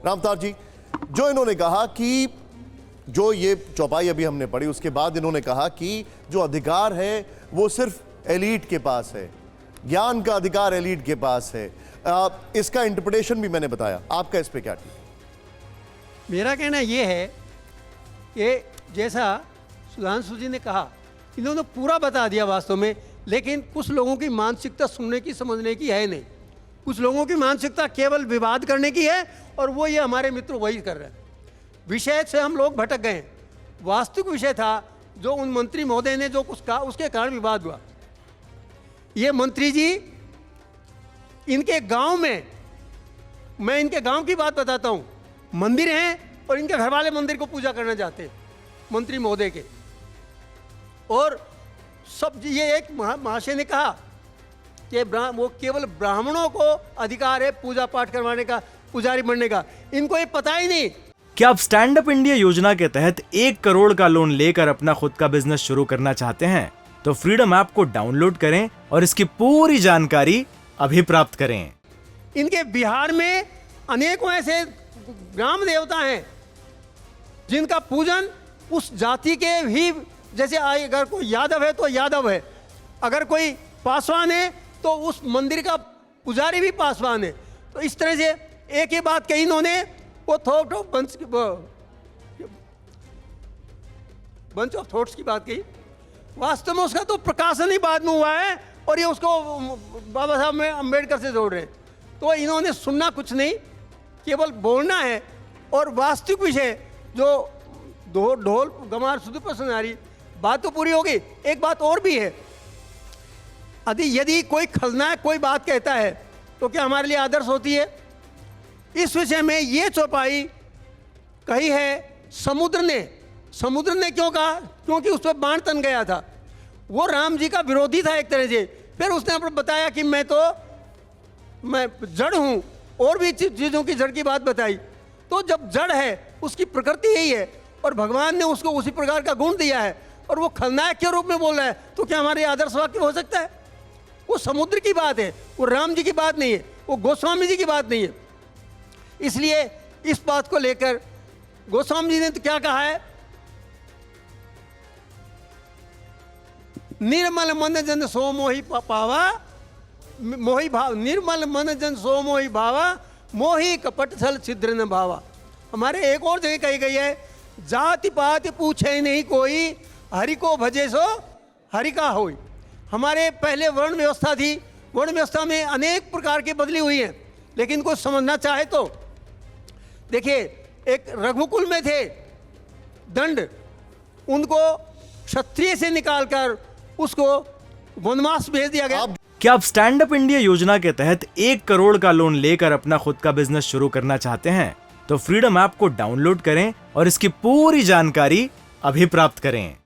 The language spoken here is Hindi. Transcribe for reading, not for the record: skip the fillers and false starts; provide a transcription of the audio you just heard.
रामतार जी, जो इन्होंने कहा कि जो ये चौपाई अभी हमने पढ़ी उसके बाद इन्होंने कहा कि जो अधिकार है वो सिर्फ एलीट के पास है, ज्ञान का अधिकार एलीट के पास है। इसका इंटरप्रिटेशन भी मैंने बताया, आपका इस पे क्या ठीक? मेरा कहना ये है कि जैसा सुधांशु जी ने कहा, इन्होंने पूरा बता दिया वास्तव में, लेकिन कुछ लोगों की मानसिकता सुनने की समझने की है नहीं। कुछ लोगों की मानसिकता केवल विवाद करने की है, और वो ये हमारे मित्र वही कर रहे हैं। विषय से हम लोग भटक गए। वास्तविक विषय था जो उन मंत्री महोदय ने जो कुछ कहा, उसके कारण विवाद हुआ। ये मंत्री जी इनके गांव में, मैं इनके गांव की बात बताता हूं, मंदिर हैं और इनके घर वाले मंदिर को पूजा करना चाहते हैं मंत्री महोदय के। और सब ये एक महाशय ने कहा कि वो केवल ब्राह्मणों को अधिकार है पूजा पाठ करवाने का, पुजारी बनने का। इनको ये पता ही नहीं। क्या आप स्टैंड अप इंडिया योजना के तहत 1 करोड़ का लोन लेकर अपना खुद का बिजनेस शुरू करना चाहते हैं? तो फ्रीडम ऐप को डाउनलोड करें और इसकी पूरी जानकारी अभी प्राप्त करें। इनके बिहार में अनेकों ऐसे ग्राम देवता हैं जिनका पूजन उस जाति के ही, जैसे अगर कोई यादव है तो यादव है, अगर कोई पासवान है तो उस मंदिर का पुजारी भी पासवान है। तो इस तरह से एक ही बात कही इन्होंने, वो बंच ऑफ थॉट्स की बात कही। वास्तव में उसका तो प्रकाशन ही बाद में हुआ है, और ये उसको बाबा साहब में अम्बेडकर से जोड़ रहे हैं। तो इन्होंने सुनना कुछ नहीं, केवल बोलना है। और वास्तविक विषय जो ढोल गमार सुध पर सुनारी, बात तो पूरी होगी। एक बात और भी है, यदि कोई खलनायक कोई बात कहता है तो क्या हमारे लिए आदर्श होती है? इस विषय में ये चौपाई कही है समुद्र ने क्यों कहा? क्योंकि उस पर बाण तन गया था। वो राम जी का विरोधी था एक तरह से। फिर उसने अपने बताया कि मैं जड़ हूं, और भी चीज़ों की जड़ की बात बताई। तो जब जड़ है उसकी प्रकृति यही है, और भगवान ने उसको उसी प्रकार का गुण दिया है, और वो खलनायक के रूप में बोल रहा है, तो क्या हमारे आदर्श वाक्य हो सकता है? वो समुद्र की बात है, वो राम जी की बात नहीं है, वो गोस्वामी जी की बात नहीं है। इसलिए इस बात को लेकर गोस्वामी जी ने तो क्या कहा है, निर्मल मन जन सो मोहि पावा, मोहि भाव, निर्मल मन जन सो मोहि भावा, मोहि कपट छल छिद्र न भावा। हमारे एक और जगह कही गई है, जाति पाति पूछे नहीं कोई, हरि को भजे सो हरि का होई। हमारे पहले वर्ण व्यवस्था थी, वर्ण व्यवस्था में अनेक प्रकार की बदली हुई है, लेकिन कुछ समझना चाहे तो देखिए, एक रघुकुल में थे दंड, उनको क्षत्रिय से निकालकर उसको वनवास भेज दिया गया। क्या आप स्टैंड अप इंडिया योजना के तहत 1 करोड़ का लोन लेकर अपना खुद का बिजनेस शुरू करना चाहते हैं? तो फ्रीडम ऐप को डाउनलोड करें और इसकी पूरी जानकारी अभी प्राप्त करें।